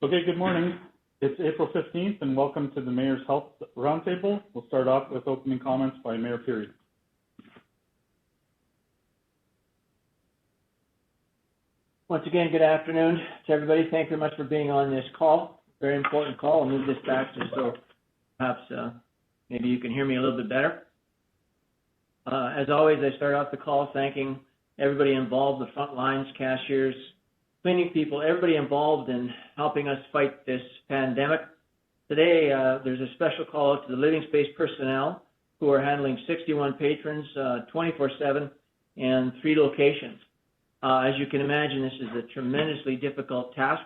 Okay, good morning. It's April 15th and welcome to the Mayor's Health Roundtable. We'll start off with opening comments by Mayor Peary. Once again, good afternoon to everybody. Thank you very much for being on this call. Very important call. I'll move this back just so perhaps maybe you can hear me a little bit better. As always, I start off the call thanking everybody involved, the front lines, cashiers, cleaning people, everybody involved in helping us fight this pandemic. Today, there's a special call out to the living space personnel who are handling 61 patrons 24/7 and 3 locations. As you can imagine, this is a tremendously difficult task,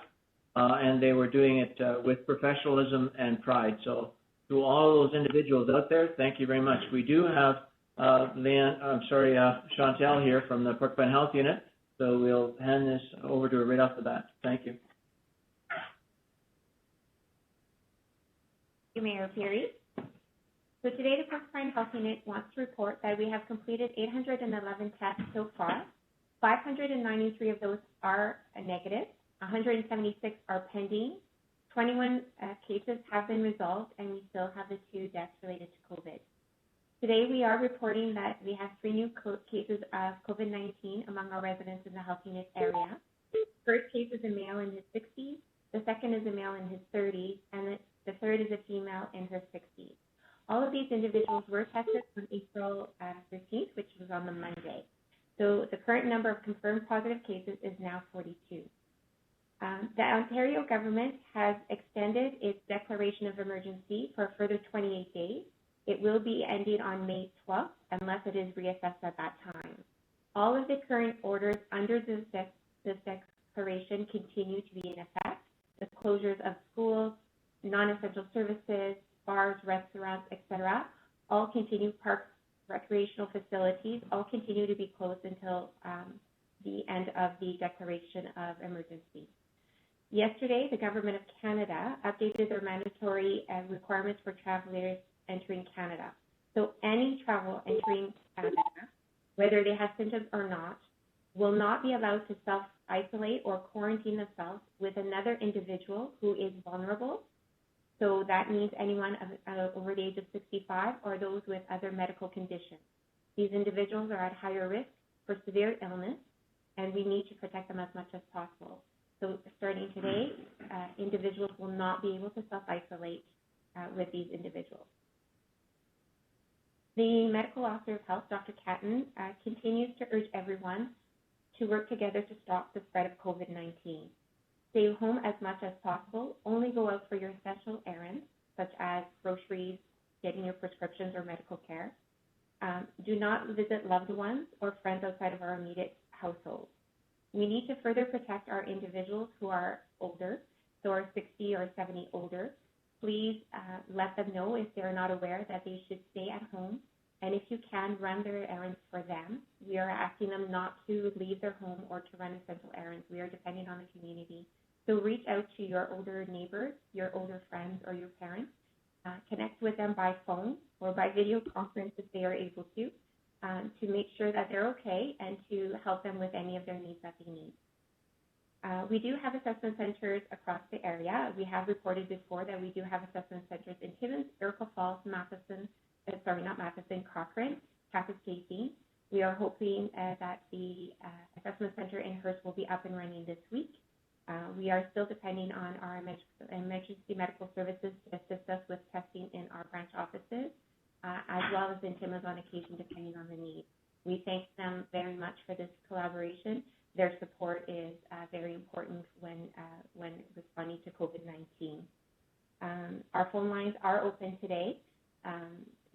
and they were doing it with professionalism and pride. So to all those individuals out there, thank you very much. We do have Chantal here from the Porcupine Health Unit. So we'll hand this over to her right off the bat. Thank you. Thank you, Mayor Peary. So today the Porcupine Health Unit wants to report that we have completed 811 tests so far. 593 of those are negative, 176 are pending, 21 cases have been resolved, and we still have the 2 deaths related to COVID. Today, we are reporting that we have 3 new cases of COVID-19 among our residents in the health unit area. First case is a male in his 60s, the second is a male in his 30s, and the third is a female in her 60s. All of these individuals were tested on April 13th, which was on the Monday. So the current number of confirmed positive cases is now 42. The Ontario government has extended its declaration of emergency for a further 28 days. It will be ending on May 12th unless it is reassessed at that time. All of the current orders under this declaration continue to be in effect. The closures of schools, non-essential services, bars, restaurants, etc., all continue. Parks, recreational facilities, all continue to be closed until the end of the declaration of emergency. Yesterday, the Government of Canada updated their mandatory requirements for travelers entering Canada. So any travel entering Canada, whether they have symptoms or not, will not be allowed to self-isolate or quarantine themselves with another individual who is vulnerable. So that means anyone over the age of 65 or those with other medical conditions. These individuals are at higher risk for severe illness, and we need to protect them as much as possible. So starting today, individuals will not be able to self-isolate with these individuals. The Medical Officer of Health, Dr. Catton, continues to urge everyone to work together to stop the spread of COVID-19. Stay home as much as possible. Only go out for your essential errands, such as groceries, getting your prescriptions, or medical care. Do not visit loved ones or friends outside of our immediate household. We need to further protect our individuals who are older, so are 60 or 70 older. Please let them know if they're not aware that they should stay at home. And if you can, run their errands for them. We are asking them not to leave their home or to run essential errands. We are depending on the community. So reach out to your older neighbors, your older friends, or your parents. Connect with them by phone or by video conference if they are able to make sure that they're okay and to help them with any of their needs that they need. We do have assessment centers across the area. We have reported before that we do have assessment centers in Timmins, Iroquois Falls, Cochrane, Kapuskasing. We are hoping that the assessment center in Hearst will be up and running this week. We are still depending on our emergency medical services to assist us with testing in our branch offices, as well as in Timmins on occasion, depending on the need. We thank them very much for this collaboration. Their support is very important when responding to COVID-19. Our phone lines are open today.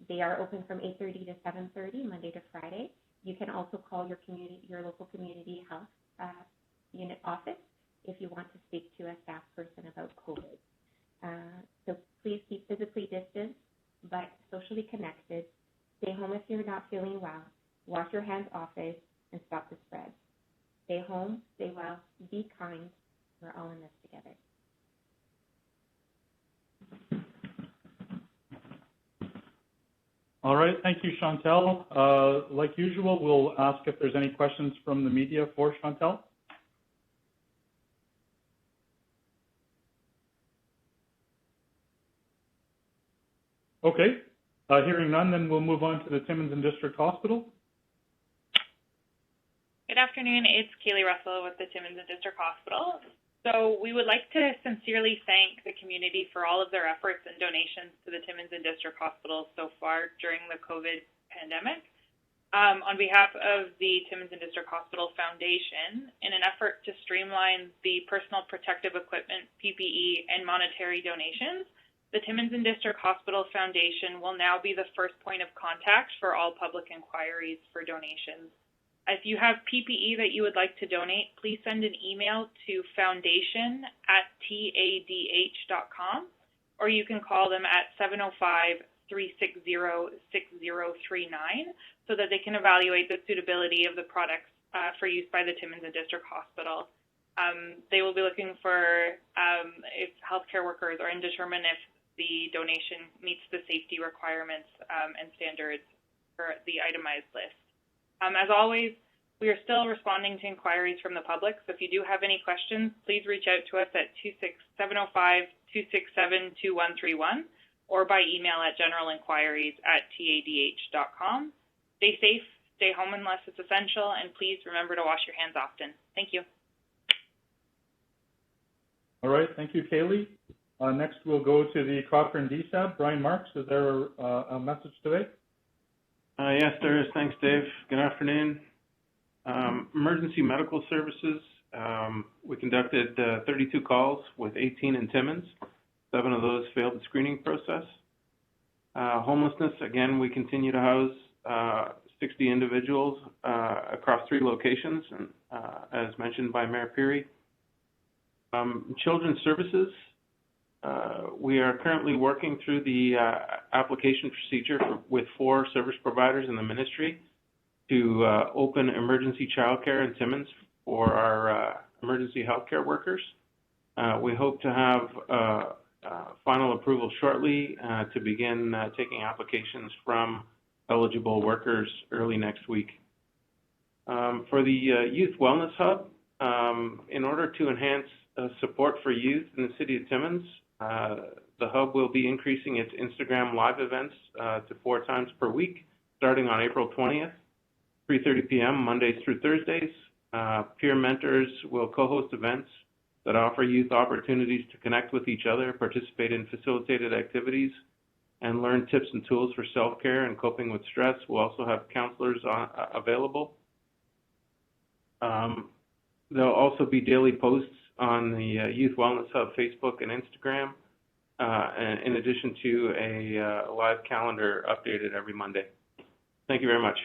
They are open from 8:30 to 7:30, Monday to Friday. You can also call your local community health unit office if you want to speak to a staff person about COVID. So please keep physically distanced, but socially connected. Stay home if you're not feeling well. Wash your hands often and stop the spread. Stay home, stay well, be kind. We're all in this together. All right, thank you, Chantal. Like usual, we'll ask if there's any questions from the media for Chantal. Okay. Hearing none, then we'll move on to the Timmins and District Hospital. Good afternoon. It's Kaylee Russell with the Timmins and District Hospital. So we would like to sincerely thank the community for all of their efforts and donations to the Timmins and District Hospital so far during the COVID pandemic. On behalf of the Timmins and District Hospital Foundation, in an effort to streamline the personal protective equipment, PPE, and monetary donations, the Timmins and District Hospital Foundation will now be the first point of contact for all public inquiries for donations. If you have PPE that you would like to donate, please send an email to foundation@tadh.com, or you can call them at 705-360-6039 so that they can evaluate the suitability of the products for use by the Timmins and District Hospital. They will be looking for if healthcare workers and determine if the donation meets the safety requirements and standards for the itemized list. As always, we are still responding to inquiries from the public, so if you do have any questions, please reach out to us at 705-267-2131 or by email at generalinquiries@tadh.com. Stay safe, stay home unless it's essential, and please remember to wash your hands often. Thank you. All right, thank you, Kaylee. Next, we'll go to the Cochrane DSAB. Brian Marks, is there a message today? Yes, there is. Thanks, Dave. Good afternoon. Emergency medical services. We conducted 32 calls with 18 in Timmins. 7 of those failed the screening process. Homelessness, again, we continue to house 60 individuals across 3 locations, and, as mentioned by Mayor Peary. Children's services. We are currently working through the application procedure with 4 service providers in the ministry to open emergency childcare in Timmins for our emergency healthcare workers. We hope to have final approval shortly to begin taking applications from eligible workers early next week. For the Youth Wellness Hub, in order to enhance support for youth in the city of Timmins, the hub will be increasing its Instagram live events to 4 times per week, starting on April 20th, 3:30 p.m. Mondays through Thursdays. Peer mentors will co-host events that offer youth opportunities to connect with each other, participate in facilitated activities, and learn tips and tools for self-care and coping with stress. We'll also have counselors available. There'll also be daily posts on the Youth Wellness Hub Facebook and Instagram, in addition to a live calendar updated every Monday. Thank you very much.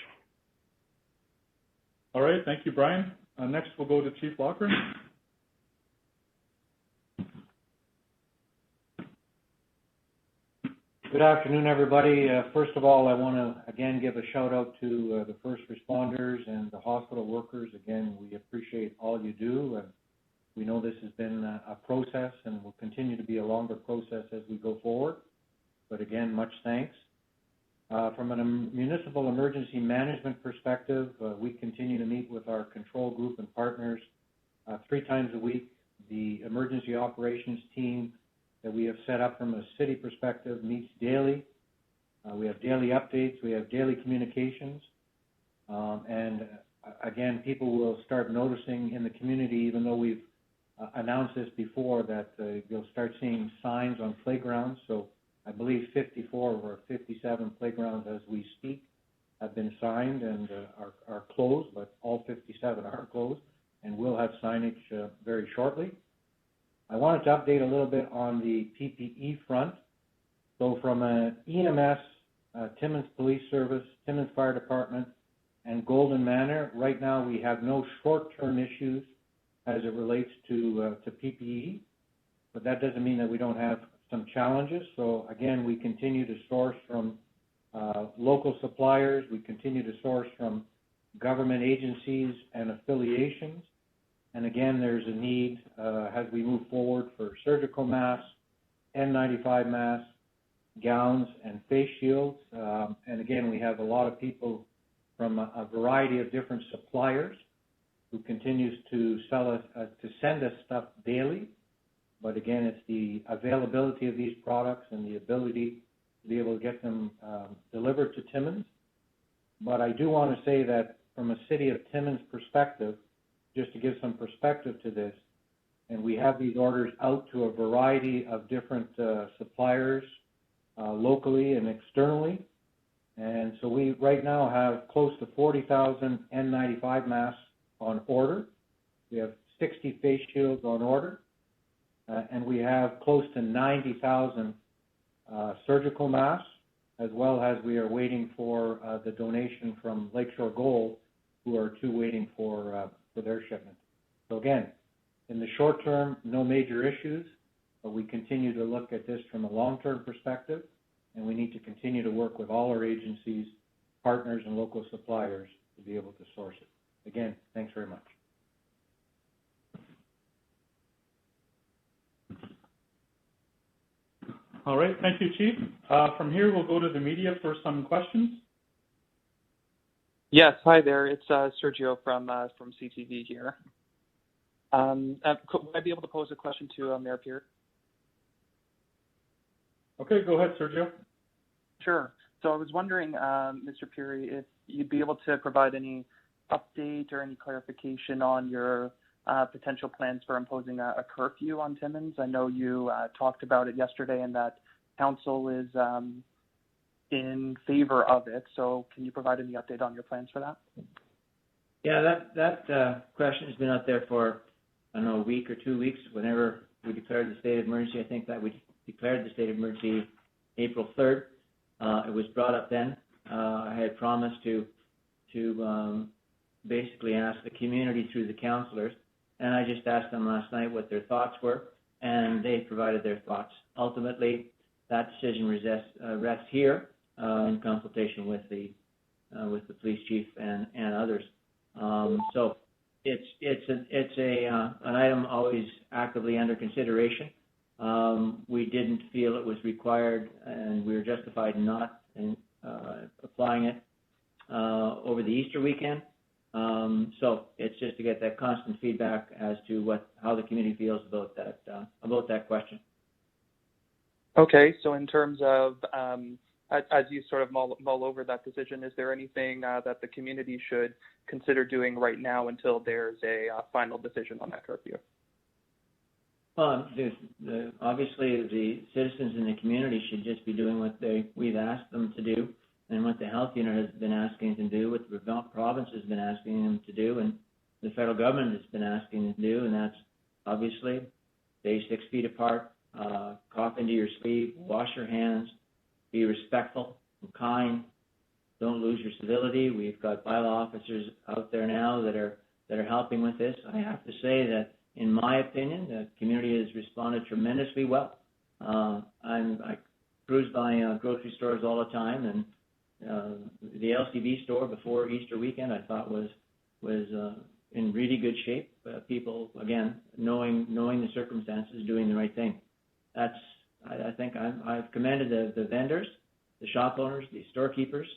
All right, thank you, Brian. Next, we'll go to Chief Lochran. Good afternoon, everybody. First of all, I want to again give a shout out to the first responders and the hospital workers. Again, we appreciate all you do, and we know this has been a process and will continue to be a longer process as we go forward. But again, much thanks. From a municipal emergency management perspective, we continue to meet with our control group and partners 3 times a week. The emergency operations team that we have set up from a city perspective meets daily. We have daily updates, we have daily communications, and again, people will start noticing in the community, even though we've announced this before, that you'll start seeing signs on playgrounds. So I believe 54 or 57 playgrounds as we speak have been signed and are closed, but all 57 are closed, and we'll have signage very shortly. I wanted to update a little bit on the PPE front. So from an EMS, Timmins Police Service, Timmins Fire Department, and Golden Manor, right now we have no short-term issues as it relates to PPE, but that doesn't mean that we don't have some challenges. So again, we continue to source from local suppliers. We continue to source from government agencies and affiliations. And again, there's a need as we move forward for surgical masks, N95 masks, gowns, and face shields. And again, we have a lot of people from a variety of different suppliers who continues to send us stuff daily. But again, it's the availability of these products and the ability to be able to get them delivered to Timmins. But I do want to say that from a city of Timmins perspective, just to give some perspective to this, and we have these orders out to a variety of different suppliers locally and externally. And so we right now have close to 40,000 N95 masks on order. We have 60 face shields on order. And we have close to 90,000 surgical masks, as well as we are waiting for the donation from Lakeshore Gold, who are waiting for their shipment. So again, in the short term, no major issues, but we continue to look at this from a long-term perspective, and we need to continue to work with all our agencies, partners, and local suppliers to be able to source it. Again, thanks very much. All right, thank you, Chief. From here, we'll go to the media for some questions. Yes, hi there. It's Sergio from CTV here. Would I be able to pose a question to Mayor Peart? Okay, go ahead, Sergio. Sure. So I was wondering, Mr. Peary, if you'd be able to provide any update or any clarification on your potential plans for imposing a curfew on Timmins. I know you talked about it yesterday and that council is in favor of it. So can you provide any update on your plans for that? Yeah, that question has been out there for, I don't know, a week or 2 weeks. Whenever we declared the state of emergency, I think that we declared the state of emergency April 3rd. It was brought up then. I had promised to basically ask the community through the councillors, and I just asked them last night what their thoughts were, and they provided their thoughts. Ultimately, that decision rests here in consultation with the police chief and others. So it's an item always actively under consideration. We didn't feel it was required, and we were justified not applying it over the Easter weekend. So it's just to get that constant feedback as to how the community feels about that question. Okay, so in terms of as you sort of mull over that decision, is there anything that the community should consider doing right now until there's a final decision on that curfew? Well, obviously the citizens in the community should just be doing what we've asked them to do, and what the health unit has been asking them to do, what the province has been asking them to do, and the federal government has been asking them to do, and that's obviously stay 6 feet apart, cough into your sleeve, wash your hands, be respectful and kind, don't lose your civility. We've got bylaw officers out there now that are helping with this. I have to say that, in my opinion, the community has responded tremendously well. I cruise by grocery stores all the time, and the LCB store before Easter weekend I thought was in really good shape. People, again, knowing the circumstances, doing the right thing. I think I've commended the vendors, the shop owners, the storekeepers,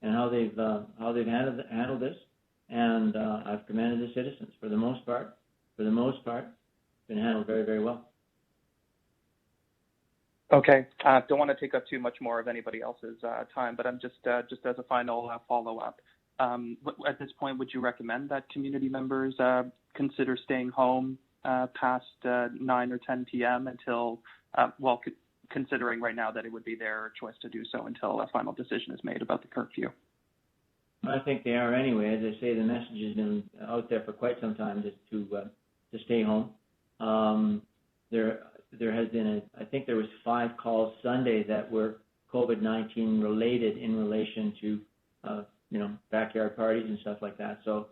and how they've handled this, and I've commended the citizens for the most part. It's been handled very, very well. Okay, don't want to take up too much more of anybody else's time, but I'm just as a final follow-up. At this point, would you recommend that community members consider staying home past 9 or 10 p.m. until, considering right now that it would be their choice to do so until a final decision is made about the curfew? I think they are anyway. As I say, the message has been out there for quite some time to stay home. There has been I think there was 5 calls Sunday that were COVID-19 related in relation to backyard parties and stuff like that. So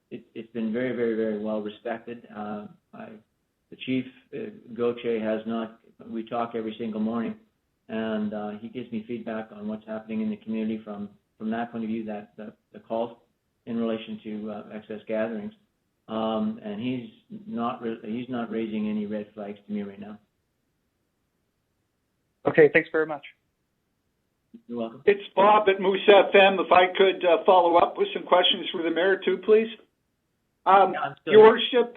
it's been very, very, very well respected. The chief Gauthier has not. We talk every single morning, and he gives me feedback on what's happening in the community from that point of view. That the calls in relation to excess gatherings. And he's not raising any red flags to me right now. Okay, thanks very much. You're welcome. It's Bob at Moose FM. If I could follow up with some questions for the mayor too, please. Your Worship,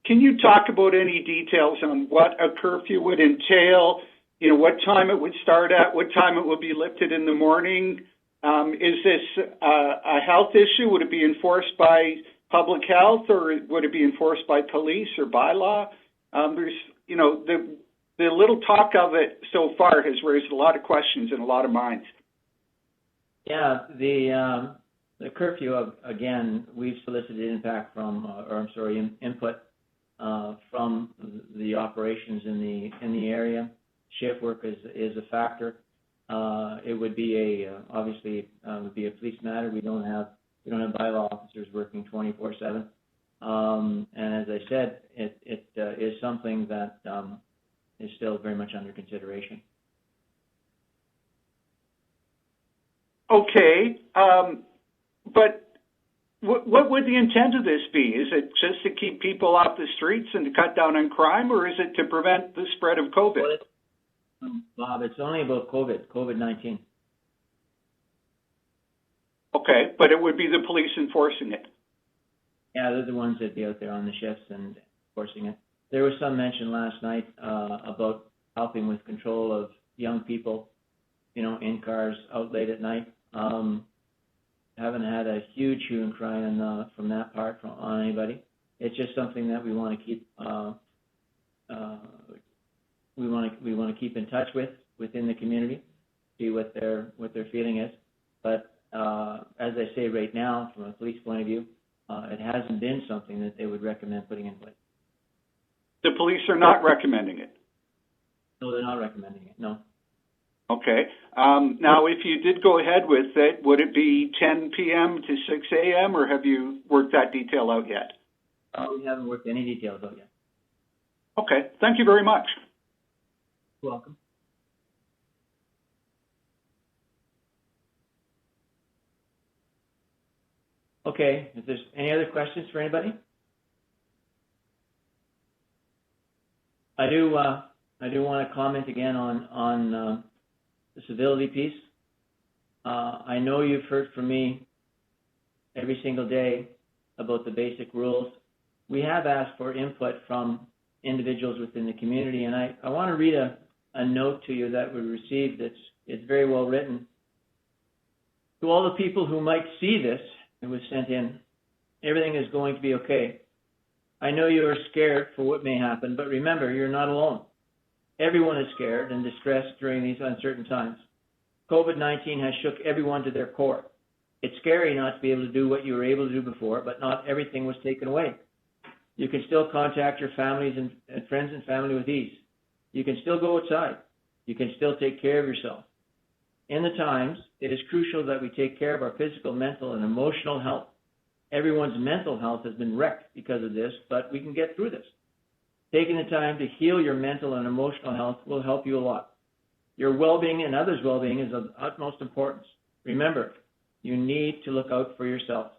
can you talk about any details on what a curfew would entail? what time it would start at, what time it would be lifted in the morning? Is this a health issue? Would it be enforced by public health, or would it be enforced by police or by law? There's, the little talk of it so far has raised a lot of questions in a lot of minds. Yeah, the curfew, again, we've solicited impact from, input from the operations in the area. Shift work is a factor. It would be obviously would be a police matter. We don't have bylaw officers working 24/7. And as I said, it is something that is still very much under consideration. Okay, but what would the intent of this be? Is it just to keep people off the streets and to cut down on crime, or is it to prevent the spread of COVID? Bob, it's only about COVID-19. Okay, but it would be the police enforcing it. Yeah, they're the ones that'd be out there on the shifts and enforcing it. There was some mention last night about helping with control of young people, in cars out late at night. Haven't had a huge hue and cry from that part on anybody. It's just something that we want to keep we want to keep in touch within the community, see what their feeling is. But as I say right now, from a police point of view, it hasn't been something that they would recommend putting in place. The police are not recommending it? No, they're not recommending it, no. Okay. Now, if you did go ahead with it, would it be 10 p.m. to 6 a.m., or have you worked that detail out yet? We haven't worked any details out yet. Okay. Thank you very much. You're welcome. Okay. If there's any other questions for anybody? I do want to comment again on the civility piece. I know you've heard from me every single day about the basic rules. We have asked for input from individuals within the community, and I want to read a note to you that we received. It's very well written. To all the people who might see this, it was sent in, everything is going to be okay. I know you are scared for what may happen, but remember, you're not alone. Everyone is scared and distressed during these uncertain times. COVID-19 has shook everyone to their core. It's scary not to be able to do what you were able to do before, but not everything was taken away. You can still contact your families and friends and family with ease. You can still go outside. You can still take care of yourself. In the times, it is crucial that we take care of our physical, mental, and emotional health. Everyone's mental health has been wrecked because of this, but we can get through this. Taking the time to heal your mental and emotional health will help you a lot. Your well-being and others' well-being is of utmost importance. Remember, you need to look out for yourself.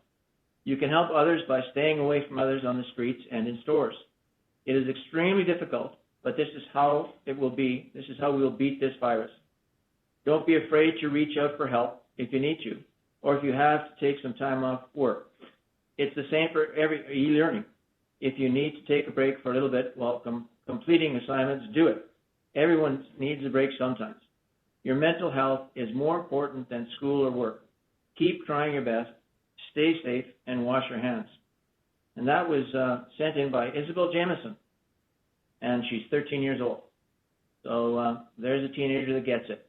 You can help others by staying away from others on the streets and in stores. It is extremely difficult, but this is how it will be. This is how we will beat this virus. Don't be afraid to reach out for help if you need to, or if you have to take some time off work. It's the same for every e-learning. If you need to take a break for a little bit while completing assignments, do it. Everyone needs a break sometimes. Your mental health is more important than school or work. Keep trying your best, stay safe, and wash your hands. And that was sent in by Isabel Jamison, and she's 13 years old. So there's a teenager that gets it.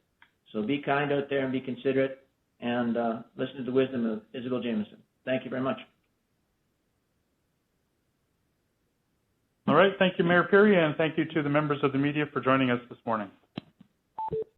So be kind out there and be considerate, and listen to the wisdom of Isabel Jamison. Thank you very much. All right. Thank you, Mayor Perry, and thank you to the members of the media for joining us this morning.